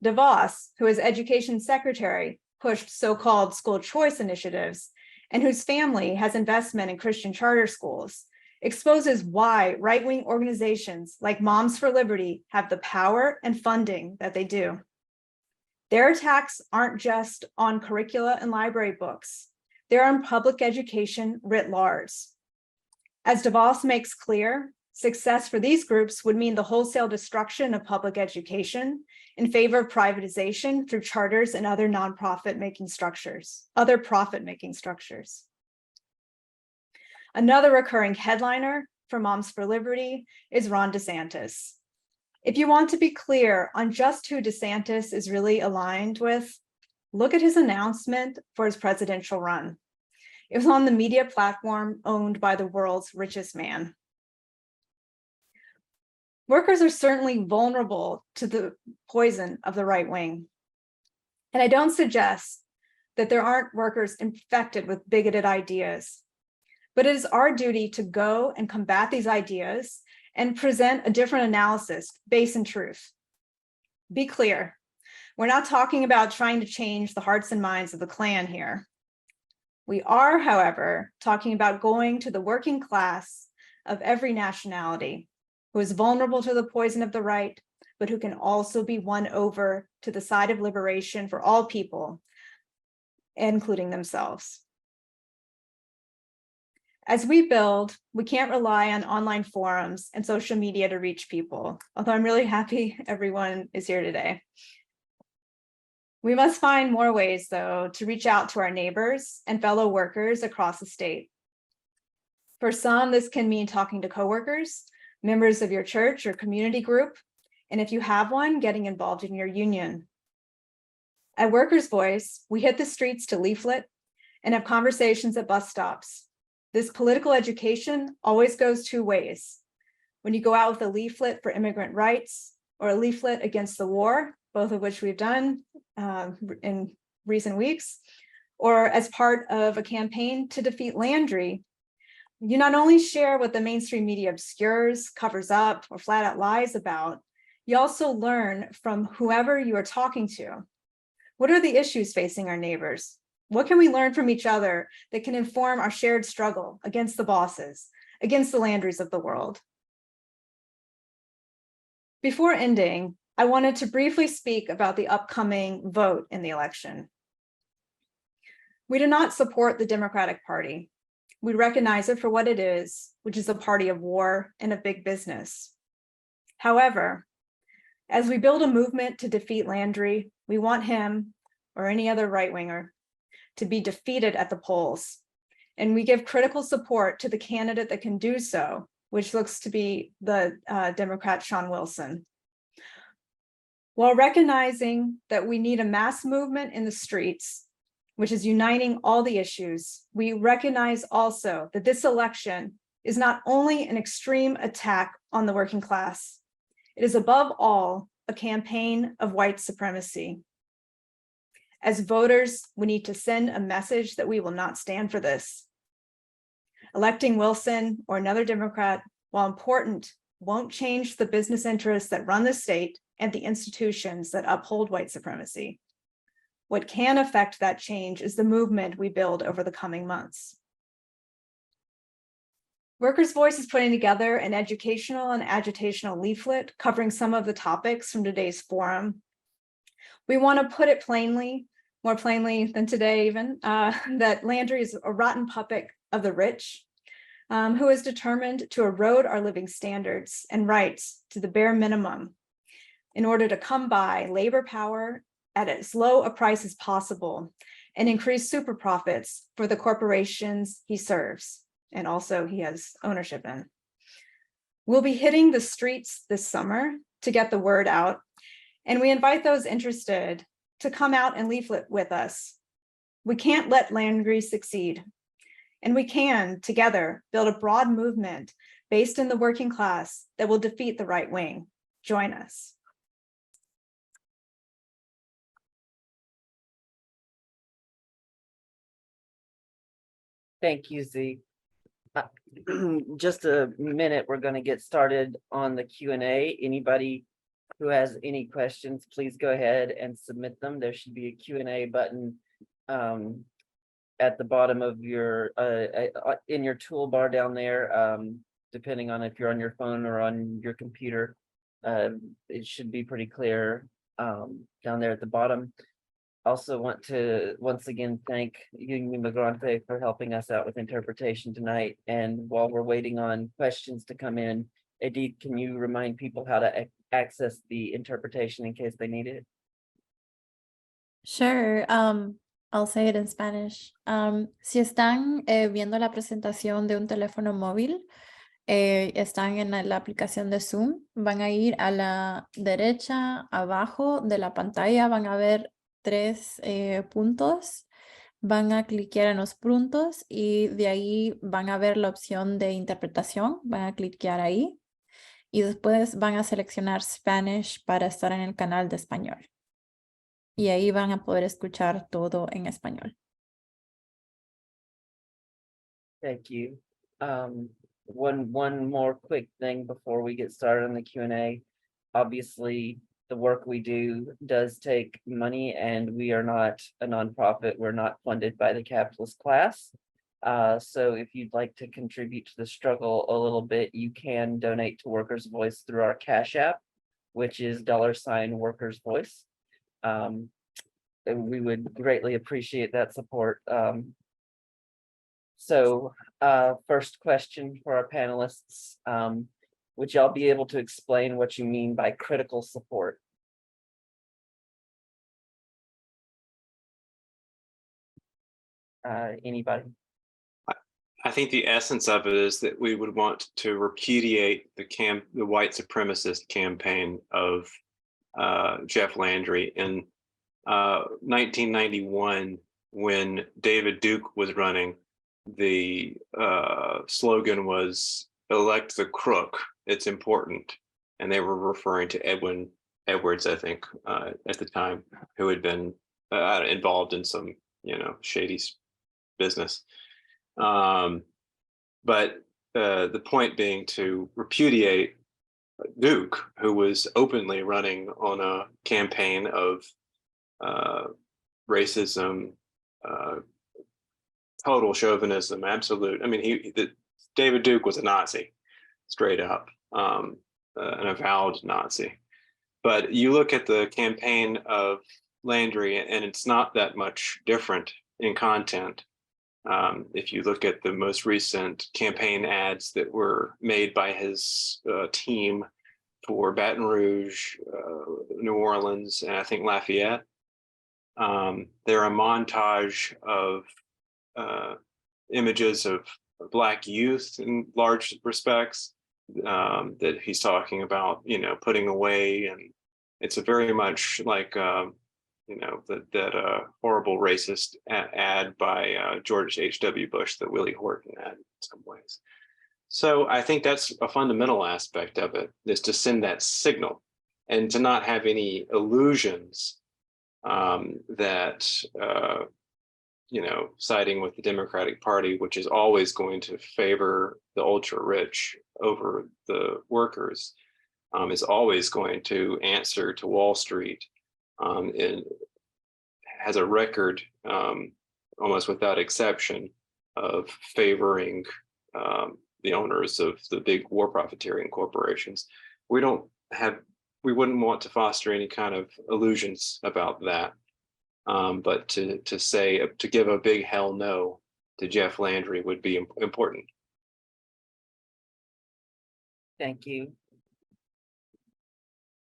DeVos, who as education secretary pushed so-called school choice initiatives and whose family has investment in Christian charter schools, exposes why right-wing organizations like Moms for Liberty have the power and funding that they do. Their attacks aren't just on curricula and library books. They're on public education writ large. As DeVos makes clear, success for these groups would mean the wholesale destruction of public education in favor of privatization through charters and other profit-making structures. Another recurring headliner for Moms for Liberty is Ron DeSantis. If you want to be clear on just who DeSantis is really aligned with, look at his announcement for his presidential run. It was on the media platform owned by the world's richest man. Workers are certainly vulnerable to the poison of the right wing. And I don't suggest that there aren't workers infected with bigoted ideas, but it is our duty to go and combat these ideas and present a different analysis based in truth. Be clear, we're not talking about trying to change the hearts and minds of the Klan here. We are, however, talking about going to the working class of every nationality who is vulnerable to the poison of the right, but who can also be won over to the side of liberation for all people, including themselves. As we build, we can't rely on online forums and social media to reach people, although I'm really happy everyone is here today. We must find more ways, though, to reach out to our neighbors and fellow workers across the state. For some, this can mean talking to coworkers, members of your church or community group, and if you have one, getting involved in your union. At Workers' Voice, we hit the streets to leaflet and have conversations at bus stops. This political education always goes two ways. When you go out with a leaflet for immigrant rights or a leaflet against the war, both of which we've done in recent weeks, or as part of a campaign to defeat Landry, you not only share what the mainstream media obscures, covers up, or flat out lies about, you also learn from whoever you are talking to. What are the issues facing our neighbors? What can we learn from each other that can inform our shared struggle against the bosses, against the Landrys of the world? Before ending, I wanted to briefly speak about the upcoming vote in the election. We do not support the Democratic Party. We recognize it for what it is, which is a party of war and of big business. However, as we build a movement to defeat Landry, we want him or any other right-winger to be defeated at the polls. And we give critical support to the candidate that can do so, which looks to be the Democrat Sean Wilson. While recognizing that we need a mass movement in the streets, which is uniting all the issues, we recognize also that this election is not only an extreme attack on the working class, it is above all a campaign of white supremacy. As voters, we need to send a message that we will not stand for this. Electing Wilson or another Democrat, while important, won't change the business interests that run the state and the institutions that uphold white supremacy. What can affect that change is the movement we build over the coming months. Workers' Voice is putting together an educational and agitational leaflet covering some of the topics from today's forum. We want to put it plainly, more plainly than today even, that Landry is a rotten puppet of the rich, who is determined to erode our living standards and rights to the bare minimum in order to come by labor power at as low a price as possible and increase super profits for the corporations he serves and also he has ownership in. We'll be hitting the streets this summer to get the word out, and we invite those interested to come out and leaflet with us. We can't let Landry succeed, and we can together build a broad movement based in the working class that will defeat the right wing. Join us. Thank you, Z. Just a minute, we're going to get started on the Q&A. Anybody who has any questions, please go ahead and submit them. There should be a Q&A button at the bottom of your in your toolbar down there, depending on if you're on your phone or on your computer. It should be pretty clear down there at the bottom. Also want to once again thank Union Migrante for helping us out with interpretation tonight. And while we're waiting on questions to come in, Edith, can you remind people how to access the interpretation in case they need it? Sure. I'll say it in Spanish. Si están viendo la presentación de un teléfono móvil, están en la aplicación de Zoom, van a ir a la derecha, abajo de la pantalla, van a ver tres puntos, van a cliquear en los puntos y de ahí van a ver la opción de interpretación, van a cliquear ahí y después van a seleccionar Spanish para estar en el canal de español. Y ahí van a poder escuchar todo en español. Thank you. One more quick thing before we get started on the Q&A. Obviously, the work we do does take money, and we are not a nonprofit. We're not funded by the capitalist class. So if you'd like to contribute to the struggle a little bit, you can donate to Workers' Voice through our Cash App, which is $Workers' Voice. And we would greatly appreciate that support. So first question for our panelists. Would y'all be able to explain what you mean by critical support? Anybody? I think the essence of it is that we would want to repudiate the white supremacist campaign of Jeff Landry. In 1991, when David Duke was running, the slogan was "Elect the Crook, it's important." And they were referring to Edwin Edwards, I think, at the time, who had been involved in some, shady business. But the point being to repudiate Duke, who was openly running on a campaign of racism, total chauvinism, absolute. I mean, David Duke was a Nazi, straight up, an avowed Nazi. But you look at the campaign of Landry, and it's not that much different in content. If you look at the most recent campaign ads that were made by his team for Baton Rouge, New Orleans, and I think Lafayette, they're a montage of images of Black youth in large respects that he's talking about, putting away. And it's a very much like, that horrible racist ad by George H.W. Bush, the Willie Horton ad in some ways. So I think that's a fundamental aspect of it, is to send that signal and to not have any illusions that, siding with the Democratic Party, which is always going to favor the ultra rich over the workers, is always going to answer to Wall Street, and has a record almost without exception of favoring the owners of the big war profiteering corporations. We wouldn't want to foster any kind of illusions about that. But to give a big hell no to Jeff Landry would be important. Thank you.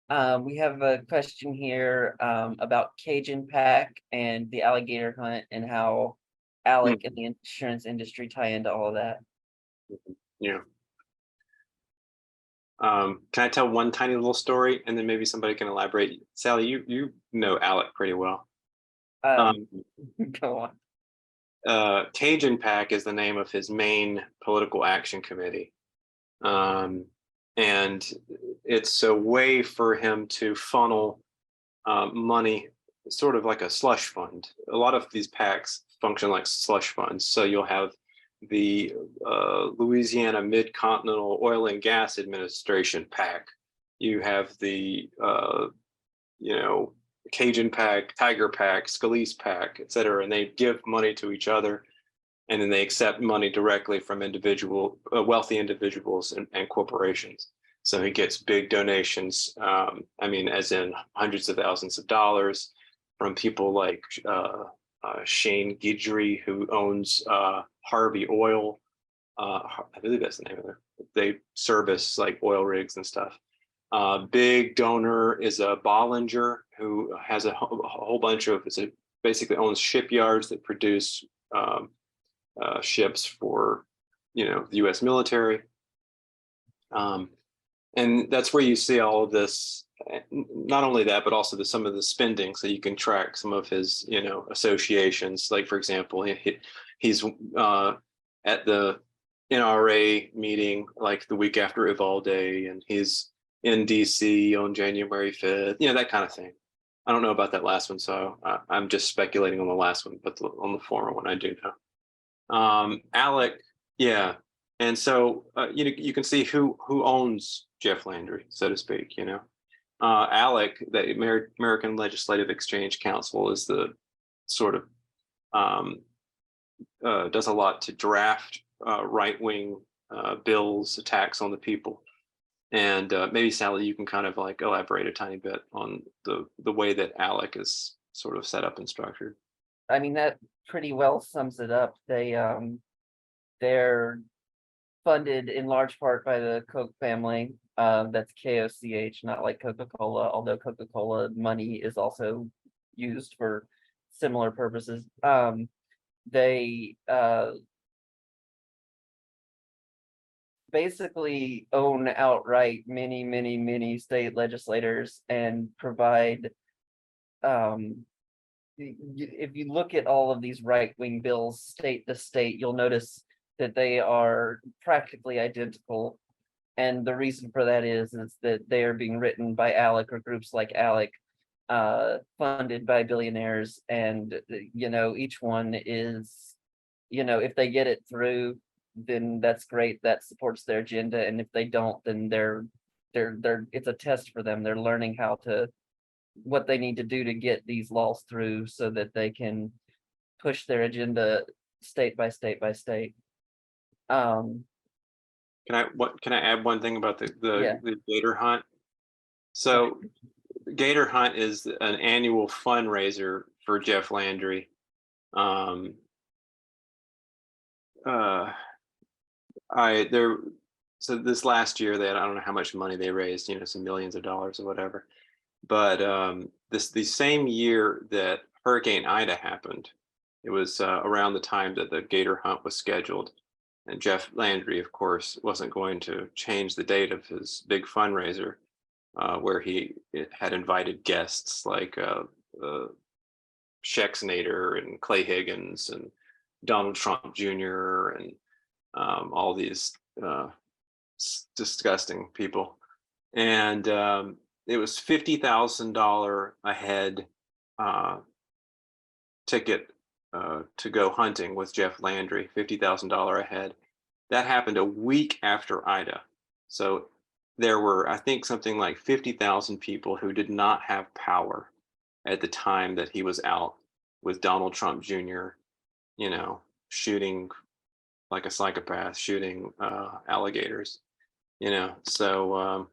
We have a question here about Cajun Pack and the alligator hunt and how Alec and the insurance industry tie into all of that. Yeah. Can I tell one tiny little story and then maybe somebody can elaborate? Sally, you know Alec pretty well. Go on. Cajun Pack is the name of his main political action committee. And it's a way for him to funnel money, sort of like a slush fund. A lot of these PACs function like slush funds. So you'll have the Louisiana Mid-Continental Oil and Gas Administration PAC. You have the, Cajun PAC, Tiger PAC, Scalise PAC, et cetera, and they give money to each other, and then they accept money directly from wealthy individuals and corporations. So he gets big donations, as in hundreds of thousands of dollars from people like Shane Guidry, who owns Harvey Oil. I believe that's the name of it. They service like oil rigs and stuff. Big donor is a Bollinger, who has a whole bunch of, basically owns shipyards that produce ships for, the U.S. military. And that's where you see all of this, not only that, but also some of the spending. So you can track some of his, associations. Like, for example, he's at the NRA meeting like the week after Uvalde, and he's in DC on January 5th, that kind of thing. I don't know about that last one, so I'm just speculating on the last one, but on the former one, I do know. Alec, yeah. And so, you can see who owns Jeff Landry, so to speak, Alec, the American Legislative Exchange Council, is the sort of, does a lot to draft right-wing bills, attacks on the people. And maybe Sally, you can kind of like elaborate a tiny bit on the way that Alec is sort of set up and structured. I mean, that pretty well sums it up. They're funded in large part by the Koch family. That's KOCH, not like Coca-Cola, although Coca-Cola money is also used for similar purposes. They basically own outright many state legislators and provide, if you look at all of these right-wing bills state to state, you'll notice that they are practically identical. And the reason for that is that they are being written by Alec or groups like Alec, funded by billionaires. And, each one is, if they get it through, then that's great. That supports their agenda. And if they don't, then it's a test for them. They're learning what they need to do to get these laws through so that they can push their agenda state by state by state. Can I add one thing about Yeah. the gator hunt? So gator hunt is an annual fundraiser for Jeff Landry. Um, so this last year I don't know how much money they raised, some millions of dollars or whatever. But the same year that Hurricane Ida happened, it was around the time that the gator hunt was scheduled. And Jeff Landry, of course, wasn't going to change the date of his big fundraiser, where he had invited guests like Schexnayder and Clay Higgins and Donald Trump Jr. and all these disgusting people. And it was $50,000 a head ticket to go hunting with Jeff Landry, $50,000 a head. That happened a week after Ida. So there were, I think, something like 50,000 people who did not have power at the time that he was out with Donald Trump Jr., shooting like a psychopath, shooting alligators, So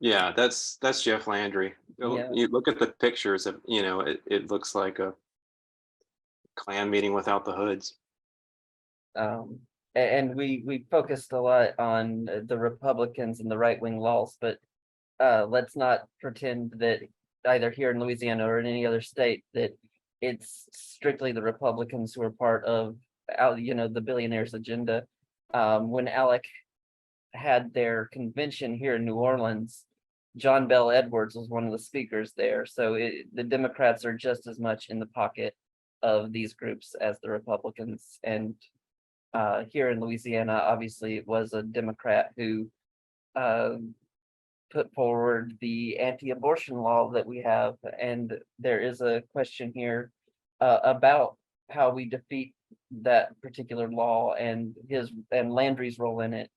yeah, that's Jeff Landry. Yeah. You look at the pictures of, it looks like a Klan meeting without the hoods. And we focused a lot on the Republicans and the right-wing laws, but let's not pretend that either here in Louisiana or in any other state that it's strictly the Republicans who are part of the billionaires agenda. When ALEC had their convention here in New Orleans, John Bell Edwards was one of the speakers there. So the Democrats are just as much in the pocket of these groups as the Republicans. And here in Louisiana, obviously, it was a Democrat who put forward the anti-abortion law that we have. And there is a question here about how we defeat that particular law and Landry's role in it.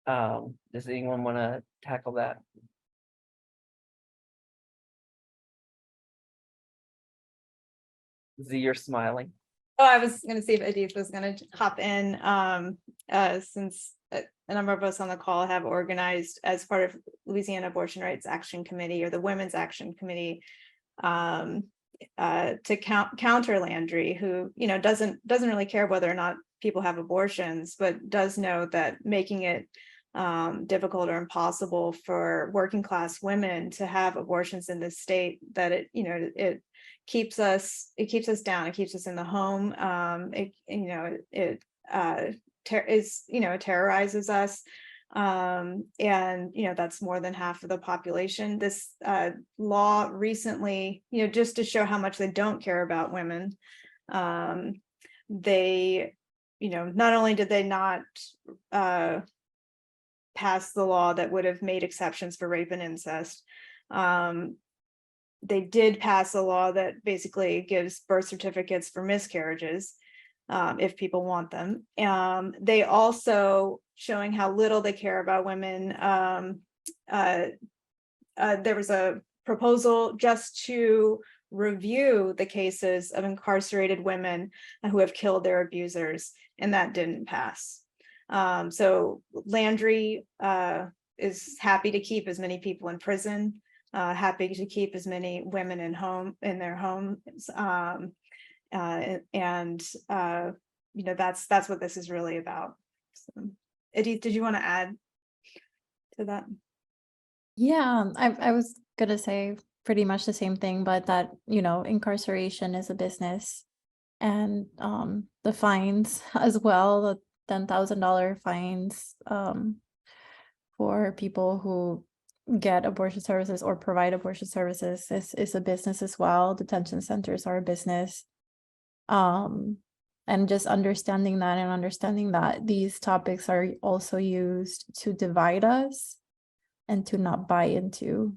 Does anyone want to tackle that? Z, you're smiling. Oh, I was going to see if Adith was going to hop in, since a number of us on the call have organized as part of Louisiana Abortion Rights Action Committee or the Women's Action Committee to counter Landry, who doesn't really care whether or not people have abortions, but does know that making it difficult or impossible for working class women to have abortions in this state, that it keeps us down, it keeps us in the home. It terrorizes us. And that's more than half of the population. This law recently, just to show how much they don't care about women, they, not only did they not pass the law that would have made exceptions for rape and incest, they did pass a law that basically gives birth certificates for miscarriages if people want them. They also, showing how little they care about women, there was a proposal just to review the cases of incarcerated women who have killed their abusers, and that didn't pass. So Landry is happy to keep as many people in prison, happy to keep as many women in their homes. That's what this is really about. So, Edith, did you want to add to that? Yeah, I was gonna say pretty much the same thing, but that, incarceration is a business, and the fines as well, the $10,000 fines for people who get abortion services or provide abortion services is a business as well. Detention centers are a business. And just understanding that these topics are also used to divide us and to not buy into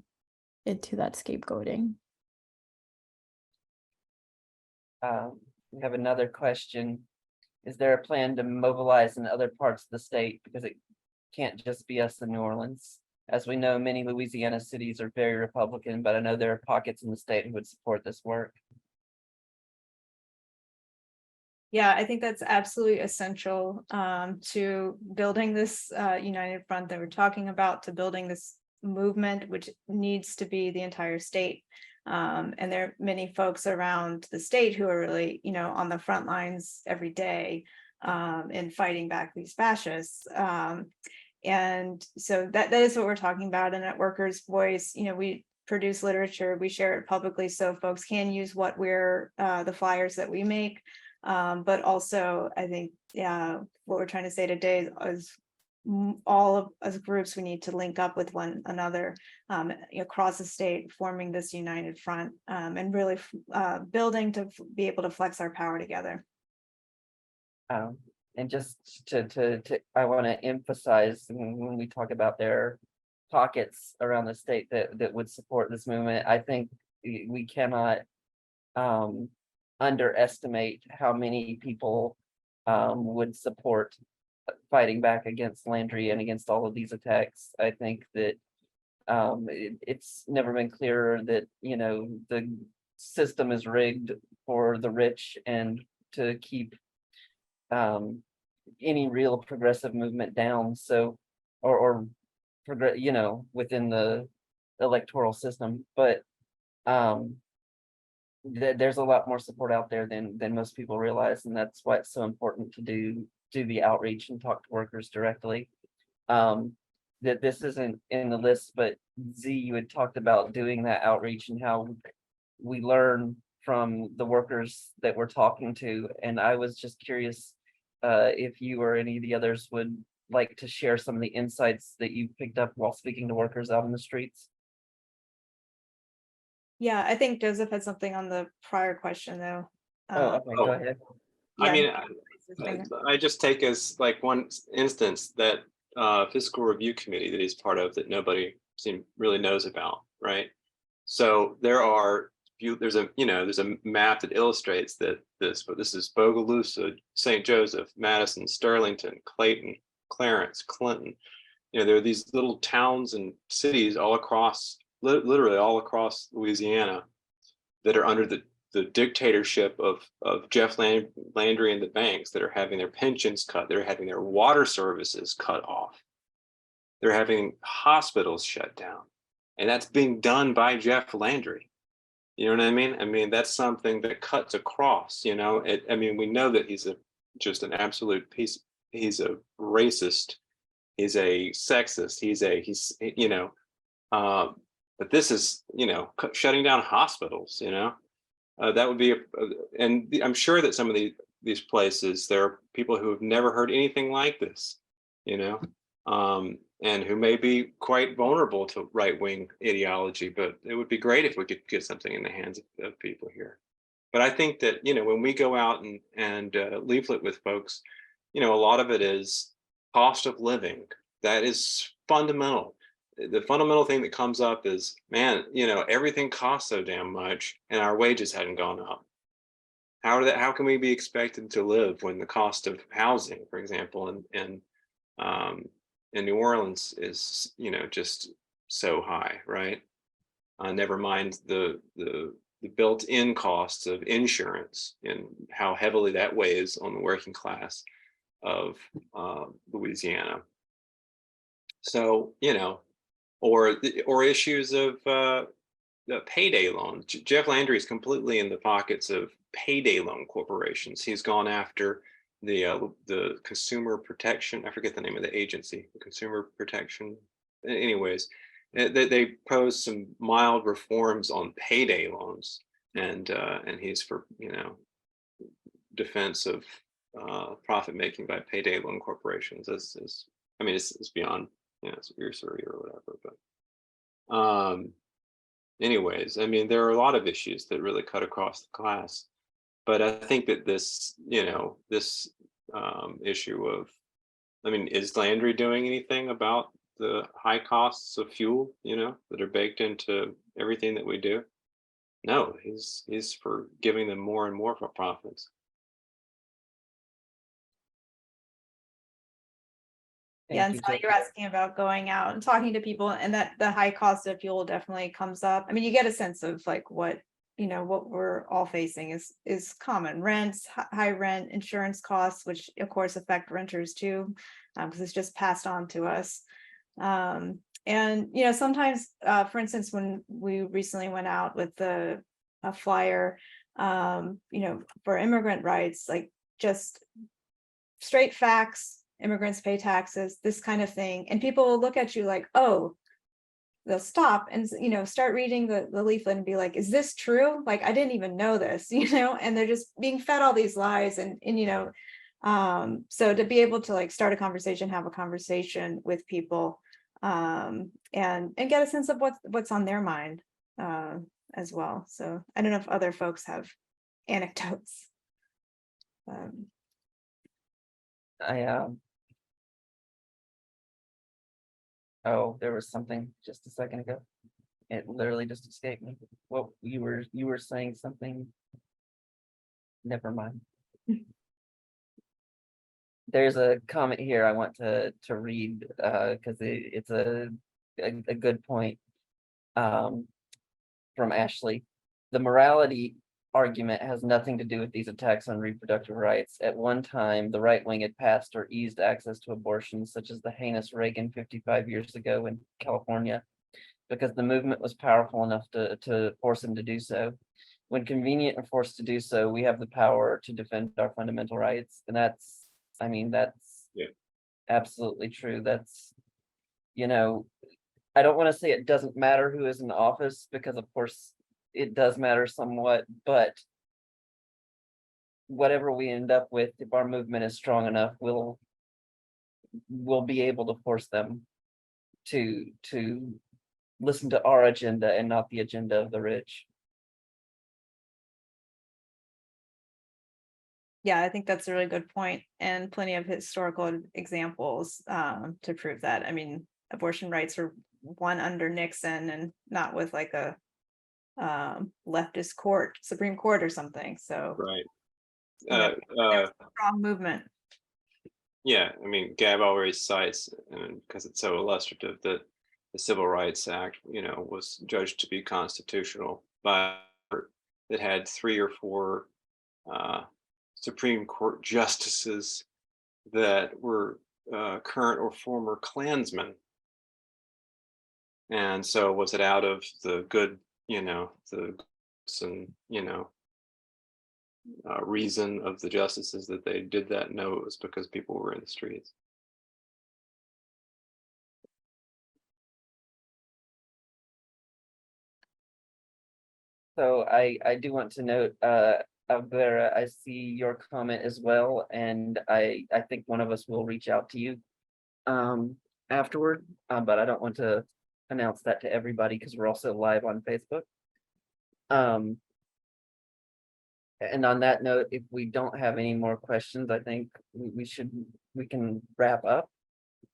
that scapegoating. We have another question. Is there a plan to mobilize in other parts of the state? Because it can't just be us in New Orleans. As we know, many Louisiana cities are very Republican, but I know there are pockets in the state who would support this work. Yeah, I think that's absolutely essential to building this united front that we're talking about, to building this movement, which needs to be the entire state. And there are many folks around the state who are really, on the front lines every day in fighting back these fascists. And so that is what we're talking about. And at Workers' Voice, we produce literature, we share it publicly so folks can use what the flyers that we make. But also, I think, what we're trying to say today is all of us groups, we need to link up with one another across the state, forming this united front and really building to be able to flex our power together. And just to I want to emphasize when we talk about their pockets around the state that would support this movement, I think we cannot underestimate how many people would support fighting back against Landry and against all of these attacks. I think that it's never been clearer that the system is rigged for the rich and to keep any real progressive movement down. So or within the electoral system, but there's a lot more support out there than most people realize, and that's why it's so important to do the outreach and talk to workers directly. That this isn't in the list, but Z, you had talked about doing that outreach and how we learn from the workers that we're talking to, and I was just curious if you or any of the others would like to share some of the insights that you picked up while speaking to workers out in the streets. Yeah, I think Joseph had something on the prior question though. Okay, go ahead. I mean, Yeah. I just take as like one instance that fiscal review committee that he's part of that nobody really knows about, right? So there's a map that illustrates that this is Bogalusa, St. Joseph, Madison, Sterlington, Clayton, Clarence, Clinton. There are these little towns and cities all across, literally all across Louisiana, that are under the dictatorship of Jeff Landry and the banks, that are having their pensions cut, they're having their water services cut off, they're having hospitals shut down, and that's being done by Jeff Landry. You know what I mean? I mean, that's something that cuts across. We know that he's just an absolute piece. He's a racist. He's a sexist. But this is, shutting down hospitals. That would be, and I'm sure that some of these places, there are people who have never heard anything like this, and who may be quite vulnerable to right-wing ideology, but it would be great if we could get something in the hands of people here. But I think that, when we go out and leaflet with folks, a lot of it is cost of living. That is fundamental. The fundamental thing that comes up is, man, everything costs so damn much and our wages hadn't gone up. How can we be expected to live when the cost of housing, for example, in New Orleans is, just so high, right? Never mind the built-in costs of insurance and how heavily that weighs on the working class of Louisiana. So, or issues of the payday loans. Jeff Landry is completely in the pockets of payday loan corporations. He's gone after the consumer protection. I forget the name of the agency. The consumer protection. Anyways, they proposed some mild reforms on payday loans, and he's for defense of profit making by payday loan corporations. It's beyond it's usury or whatever. But anyways, there are a lot of issues that really cut across the class. But I think that this issue of, is Landry doing anything about the high costs of fuel, that are baked into everything that we do? No, he's for giving them more and more for profits. Yeah, and so you're asking about going out and talking to people, and that the high cost of fuel definitely comes up. You get a sense of like what what we're all facing is common rents, high rent, insurance costs, which of course affect renters too, because it's just passed on to us. And sometimes, for instance, when we recently went out with a flyer, for immigrant rights, like just straight facts, immigrants pay taxes, this kind of thing, and people will look at you like, oh, they'll stop and start reading the leaflet and be like, is this true? Like, I didn't even know this, and they're just being fed all these lies, and so to be able to like start a conversation, have a conversation with people, and get a sense of what's on their mind as well. So I don't know if other folks have anecdotes. Oh, there was something just a second ago. It literally just escaped me. Well, you were saying something. Never mind. There's a comment here I want to read because it's a good point from Ashley. The morality argument has nothing to do with these attacks on reproductive rights. At one time, the right wing had passed or eased access to abortion, such as the heinous Reagan 55 years ago in California, because the movement was powerful enough to force him to do so. When convenient and forced to do so, we have the power to defend our fundamental rights. And that's Yeah. absolutely true. That's, I don't want to say it doesn't matter who is in office, because of course it does matter somewhat, but whatever we end up with, if our movement is strong enough, we'll be able to force them to listen to our agenda and not the agenda of the rich. Yeah, I think that's a really good point, and plenty of historical examples to prove that. I mean, abortion rights were won under Nixon, and not with like a leftist court, Supreme Court or something. So Right. strong movement. Yeah, I mean, Gab already cites, and because it's so illustrative, that the Civil Rights Act, was judged to be constitutional by that had 3 or 4 Supreme Court justices that were current or former Klansmen. And so was it out of the good, reason of the justices that they did that? No, it was because people were in the streets. So I do want to note, Vera, I see your comment as well, and I think one of us will reach out to you afterward, but I don't want to announce that to everybody because we're also live on Facebook. And on that note, if we don't have any more questions, I think we can wrap up.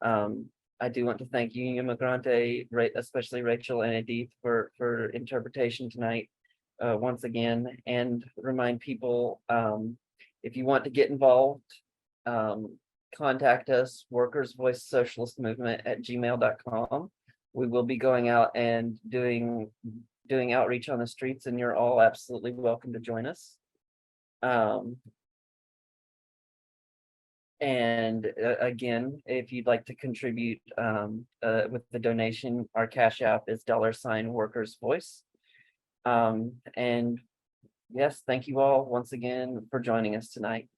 I do want to thank you, Immigrante, especially Rachel and Edith, for interpretation tonight once again, and remind people, if you want to get involved, contact us, Workers Voice Socialist Movement @gmail.com. We will be going out and doing outreach on the streets, and you're all absolutely welcome to join us. And again, if you'd like to contribute with the donation, our Cash App is $Workers Voice. And yes, thank you all once again for joining us tonight.